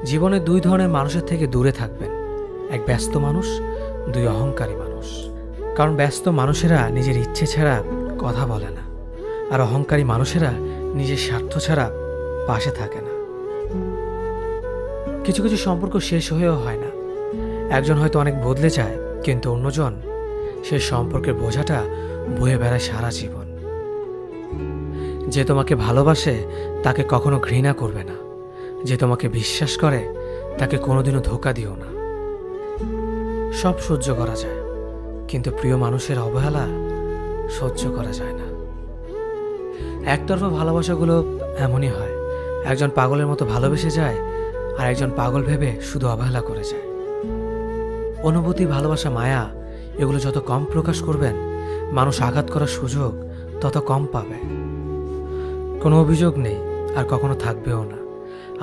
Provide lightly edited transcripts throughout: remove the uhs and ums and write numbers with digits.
জীবনে দুই ধরনের মানুষের থেকে দূরে থাকবেন, এক ব্যস্ত মানুষ, দুই অহংকারী মানুষ। কারণ ব্যস্ত মানুষেরা নিজের ইচ্ছে ছাড়া কথা বলে না, আর অহংকারী মানুষেরা নিজের স্বার্থ ছাড়া পাশে থাকে না। কিছু কিছু সম্পর্ক শেষ হয়েও হয় না। একজন হয়তো অনেক বদলে যায়, কিন্তু অন্যজন সে সম্পর্কের বোঝাটা বয়ে বেড়ায় সারা জীবন। যে তোমাকে ভালোবাসে তাকে কখনো ঘৃণা করবে না, যে তোমাকে বিশ্বাস করে তাকে কোনোদিনও ধোঁকা দিও না। সব সহ্য করা যায়, কিন্তু প্রিয় মানুষের অবহেলা সহ্য করা যায় না। একতরফা ভালোবাসাগুলো এমনই হয়, একজন পাগলের মতো ভালোবেসে যায়, আর একজন পাগল ভেবে শুধু অবহেলা করে যায়। অনুভূতি, ভালোবাসা, মায়া এগুলো যত কম প্রকাশ করবেন, মানুষ আঘাত করার সুযোগ তত কম পাবে। কোনো অভিযোগ নেই, আর কখনো থাকবেও না।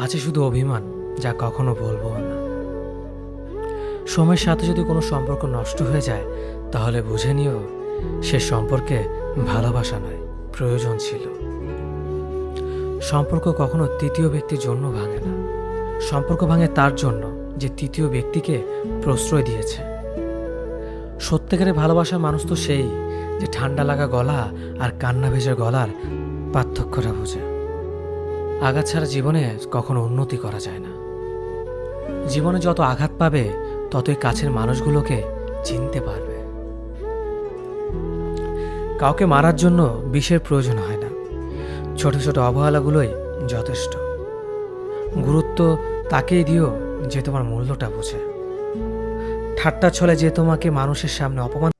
আছে শুধু অভিমান, যা কখনো বলবো না। সময়ের সাথে যদি কোনো সম্পর্ক নষ্ট হয়ে যায়, তাহলে বুঝে নিও সে সম্পর্কে ভালোবাসা নয়, প্রয়োজন ছিল। সম্পর্ক কখনো তৃতীয় ব্যক্তির জন্য ভাঙে না। সম্পর্ক ভাঙে তার জন্য যে তৃতীয় ব্যক্তিকে প্রশ্রয় দিয়েছে। সত্যিকারের ভালোবাসার মানুষ তো সেই যে ঠান্ডা লাগা গলা আর কান্না ভেজা গলার পার্থক্যটা বোঝে। আঘাত ছাড়া জীবনে কখনো উন্নতি করা যায় না। জীবনে যত আঘাত পাবে, ততই কাছের মানুষগুলোকে চিনতে পারবে। কাউকে মারার জন্য বিষের প্রয়োজন হয় না, ছোট ছোট অবহেলাগুলোই যথেষ্ট। গুরুত্ব তাকেই দিও যে তোমার মূল্যটা বোঝে। ঠাট্টা ছলে যে তোমাকে মানুষের সামনে অপমান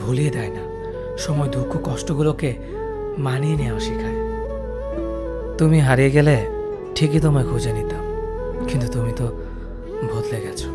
ভুলিয়ে দেয় না। সময় দুঃখ কষ্টগুলোকে মানিয়ে নেওয়া শেখায়। তুমি হারিয়ে গেলে ঠিকই তোমায় খুঁজে নিতাম, কিন্তু তুমি তো বদলে গেছো।